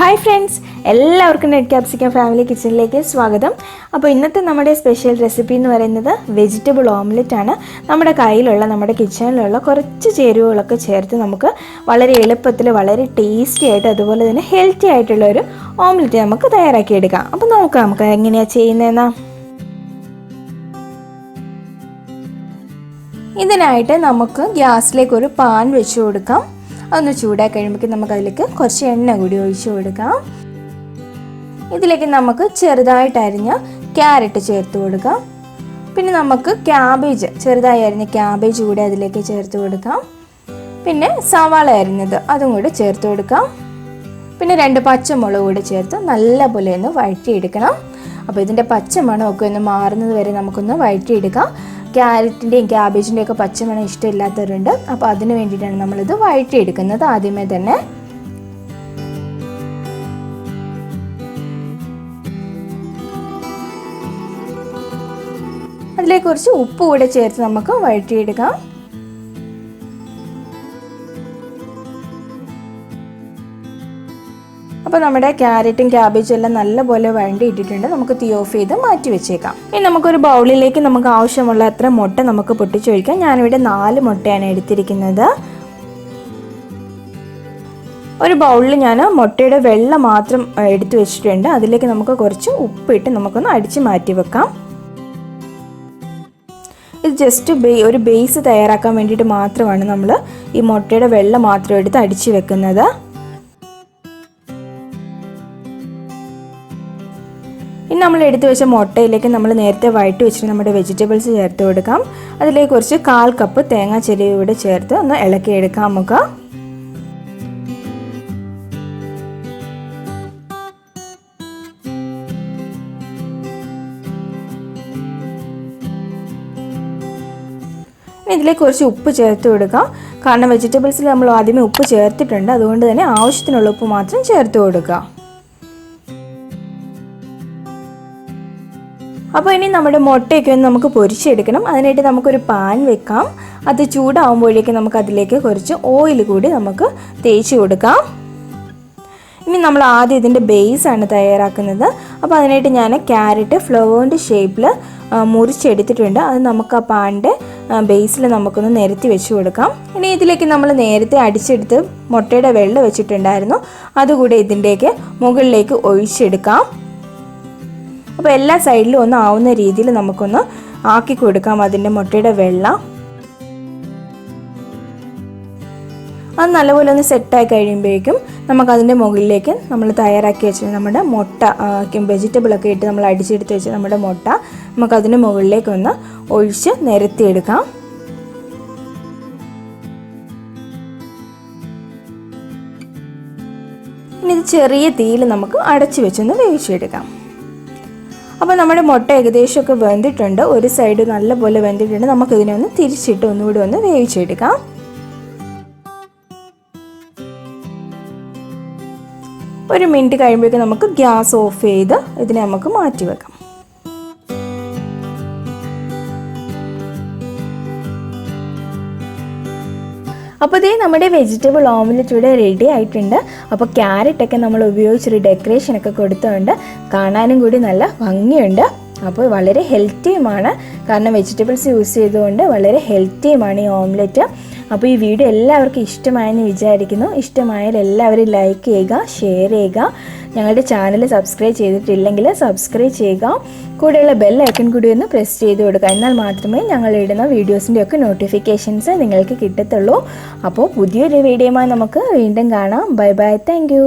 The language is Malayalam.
Hi friends, എല്ലാവർക്കും നെറ്റ് ക്യാപ്സിക്കം ഫാമിലി കിച്ചണിലേക്ക് സ്വാഗതം. അപ്പോൾ ഇന്നത്തെ നമ്മുടെ സ്പെഷ്യൽ റെസിപ്പി എന്ന് പറയുന്നത് വെജിറ്റബിൾ ഓംലെറ്റ് ആണ്. നമ്മുടെ കയ്യിലുള്ള നമ്മുടെ കിച്ചണിലുള്ള കുറച്ച് ചേരുവകളൊക്കെ ചേർത്ത് നമുക്ക് വളരെ എളുപ്പത്തിൽ വളരെ ടേസ്റ്റി ആയിട്ട് അതുപോലെ തന്നെ ഹെൽത്തി ആയിട്ടുള്ള ഒരു ഓംലെറ്റ് നമുക്ക് തയ്യാറാക്കി എടുക്കാം. അപ്പോൾ നമുക്ക് എങ്ങനെയാണ് ചെയ്യുന്നതെന്നാ. ഇതിനായിട്ട് നമുക്ക് ഗ്യാസിലേക്ക് ഒരു പാൻ വെച്ച് കൊടുക്കാം. അതൊന്ന് ചൂടായി കഴിയുമ്പോഴേക്കും നമുക്ക് അതിലേക്ക് കുറച്ച് എണ്ണ കൂടി ഒഴിച്ചു കൊടുക്കാം. ഇതിലേക്ക് നമുക്ക് ചെറുതായിട്ട് അരിഞ്ഞ ക്യാരറ്റ് ചേർത്ത് കൊടുക്കാം. പിന്നെ നമുക്ക് ക്യാബേജ്, ചെറുതായി അരിഞ്ഞ ക്യാബേജ് കൂടി അതിലേക്ക് ചേർത്ത് കൊടുക്കാം. പിന്നെ സവാള അരിഞ്ഞത് അതും കൂടി ചേർത്ത് കൊടുക്കാം. പിന്നെ 2 പച്ചമുളക് കൂടി ചേർത്ത് നല്ലപോലെ ഒന്ന് വഴറ്റിയെടുക്കണം. അപ്പോൾ ഇതിൻ്റെ പച്ചമണമൊക്കെ ഒന്ന് മാറുന്നത് വരെ നമുക്കൊന്ന് വഴറ്റിയെടുക്കാം. ക്യാരറ്റിൻ്റെയും ക്യാബേജിൻ്റെയും ഒക്കെ പച്ചമണം ഇഷ്ടമില്ലാത്തവരുണ്ട്. അപ്പോൾ അതിന് വേണ്ടിയിട്ടാണ് നമ്മളിത് വഴറ്റിയെടുക്കുന്നത് ആദ്യമേ തന്നെ. അതിലേക്ക് കുറച്ച് ഉപ്പ് കൂടെ ചേർത്ത് നമുക്ക് വഴറ്റിയെടുക്കാം. അപ്പോൾ നമ്മുടെ ക്യാരറ്റും ക്യാബേജും എല്ലാം നല്ലപോലെ വഴണ്ടിയിട്ടിട്ടുണ്ട്. നമുക്ക് തീ ഓഫ് ചെയ്ത് മാറ്റി വെച്ചേക്കാം. ഇനി നമുക്കൊരു ബൗളിലേക്ക് നമുക്ക് ആവശ്യമുള്ള അത്ര മുട്ട നമുക്ക് പൊട്ടിച്ചൊഴിക്കാം. ഞാനിവിടെ 4 മുട്ടയാണ് എടുത്തിരിക്കുന്നത്. ഒരു ബൗളിൽ ഞാൻ മുട്ടയുടെ വെള്ള മാത്രം എടുത്തു വെച്ചിട്ടുണ്ട്. അതിലേക്ക് നമുക്ക് കുറച്ച് ഉപ്പിട്ട് നമുക്കൊന്ന് അടിച്ച് മാറ്റി വെക്കാം. ഇത് ജസ്റ്റ് ഒരു ബേസ് തയ്യാറാക്കാൻ വേണ്ടിയിട്ട് മാത്രമാണ് നമ്മൾ ഈ മുട്ടയുടെ വെള്ള മാത്രം എടുത്ത് അടിച്ച് വെക്കുന്നത്. ഇനി നമ്മൾ എടുത്തു വെച്ച മുട്ടയിലേക്ക് നമ്മൾ നേരത്തെ വഴറ്റി വെച്ചിട്ട് നമ്മുടെ വെജിറ്റബിൾസ് ചേർത്ത് കൊടുക്കാം. അതിലേക്ക് കുറച്ച് 1/4 കപ്പ് തേങ്ങാ ചെരുവ് കൂടെ ചേർത്ത് ഒന്ന് ഇളക്കിയെടുക്കാം നമുക്ക്. ഇതിലേക്ക് കുറച്ച് ഉപ്പ് ചേർത്ത് കൊടുക്കാം. കാരണം വെജിറ്റബിൾസിൽ നമ്മൾ ആദ്യമേ ഉപ്പ് ചേർത്തിട്ടുണ്ട്. അതുകൊണ്ട് തന്നെ ആവശ്യത്തിനുള്ള ഉപ്പ് മാത്രം ചേർത്ത് കൊടുക്കുക. അപ്പോൾ ഇനി നമ്മുടെ മുട്ടയൊക്കെ ഒന്ന് നമുക്ക് പൊരിച്ചെടുക്കണം. അതിനായിട്ട് നമുക്കൊരു പാൻ വെക്കാം. അത് ചൂടാവുമ്പോഴേക്കും നമുക്ക് അതിലേക്ക് കുറച്ച് ഓയിൽ കൂടി നമുക്ക് തേച്ച് കൊടുക്കാം. ഇനി നമ്മൾ ആദ്യം ഇതിൻ്റെ ബേസാണ് തയ്യാറാക്കുന്നത്. അപ്പോൾ അതിനായിട്ട് ഞാൻ ക്യാരറ്റ് ഫ്ലവറിൻ്റെ ഷേപ്പിൽ മുറിച്ചെടുത്തിട്ടുണ്ട്. അത് നമുക്ക് ആ പാനിൻ്റെ ബേസിൽ നമുക്കൊന്ന് നിരത്തി വെച്ച് കൊടുക്കാം. ഇനി ഇതിലേക്ക് നമ്മൾ നേരത്തെ അടിച്ചെടുത്ത് മുട്ടയുടെ വെള്ളം വെച്ചിട്ടുണ്ടായിരുന്നു. അതുകൂടി ഇതിൻ്റെയൊക്കെ മുകളിലേക്ക് ഒഴിച്ചെടുക്കാം. അപ്പോൾ എല്ലാ സൈഡിലും ഒന്ന് ആവുന്ന രീതിയിൽ നമുക്കൊന്ന് ആക്കി കൊടുക്കാം അതിൻ്റെ മുട്ടയുടെ വെള്ളം. അത് നല്ലപോലെ ഒന്ന് സെറ്റായി കഴിയുമ്പോഴേക്കും നമുക്കതിൻ്റെ മുകളിലേക്ക് നമ്മൾ തയ്യാറാക്കി വെച്ച് നമ്മുടെ മുട്ട വെജിറ്റബിളൊക്കെ ഇട്ട് നമ്മൾ അടിച്ചെടുത്ത് വെച്ച് നമ്മുടെ മുട്ട നമുക്കതിൻ്റെ മുകളിലേക്ക് ഒന്ന് ഒഴിച്ച് നിരത്തിയെടുക്കാം. ഇനി ഇത് ചെറിയ തീയിൽ നമുക്ക് അടച്ചു വെച്ചൊന്ന് വേവിച്ചെടുക്കാം. അപ്പോൾ നമ്മുടെ മുട്ട ഏകദേശമൊക്കെ വെന്തിട്ടുണ്ട്. ഒരു സൈഡ് നല്ലപോലെ വെന്തിട്ടുണ്ട്. നമുക്കിതിനെ ഒന്ന് തിരിച്ചിട്ട് ഒന്നുകൂടി ഒന്ന് വേവിച്ചെടുക്കാം. ഒരു മിനിറ്റ് കഴിയുമ്പോഴേക്കും നമുക്ക് ഗ്യാസ് ഓഫ് ചെയ്ത് ഇതിനെ നമുക്ക് മാറ്റി വെക്കാം. അപ്പോൾ ഇതേ നമ്മുടെ വെജിറ്റബിൾ ഓംലെറ്റ് ഇവിടെ റെഡി ആയിട്ടുണ്ട്. അപ്പോൾ ക്യാരറ്റൊക്കെ നമ്മൾ ഉപയോഗിച്ചൊരു ഡെക്കറേഷനൊക്കെ കൊടുത്തുകൊണ്ട് കാണാനും കൂടി നല്ല ഭംഗിയുണ്ട്. അപ്പോൾ വളരെ ഹെൽത്തിയുമാണ്. കാരണം വെജിറ്റബിൾസ് യൂസ് ചെയ്തുകൊണ്ട് വളരെ ഹെൽത്തിയുമാണ് ഈ ഓംലെറ്റ്. അപ്പോൾ ഈ വീഡിയോ എല്ലാവർക്കും ഇഷ്ടമായെന്ന് വിചാരിക്കുന്നു. ഇഷ്ടമായാൽ എല്ലാവരും ലൈക്ക് ചെയ്യുക, ഷെയർ ചെയ്യുക. ഞങ്ങളുടെ ചാനൽ സബ്സ്ക്രൈബ് ചെയ്തിട്ടില്ലെങ്കിൽ സബ്സ്ക്രൈബ് ചെയ്യുക. കൂടെയുള്ള ബെൽ ഐക്കൺ കൂടി ഒന്ന് പ്രസ് ചെയ്ത് കൊടുക്കുക. എന്നാൽ മാത്രമേ ഞങ്ങൾ ഇടുന്ന വീഡിയോസിൻ്റെ ഒക്കെ നോട്ടിഫിക്കേഷൻസ് നിങ്ങൾക്ക് കിട്ടത്തുള്ളൂ. അപ്പോൾ പുതിയൊരു വീഡിയോയുമായി നമുക്ക് വീണ്ടും കാണാം. Bye bye, thank you.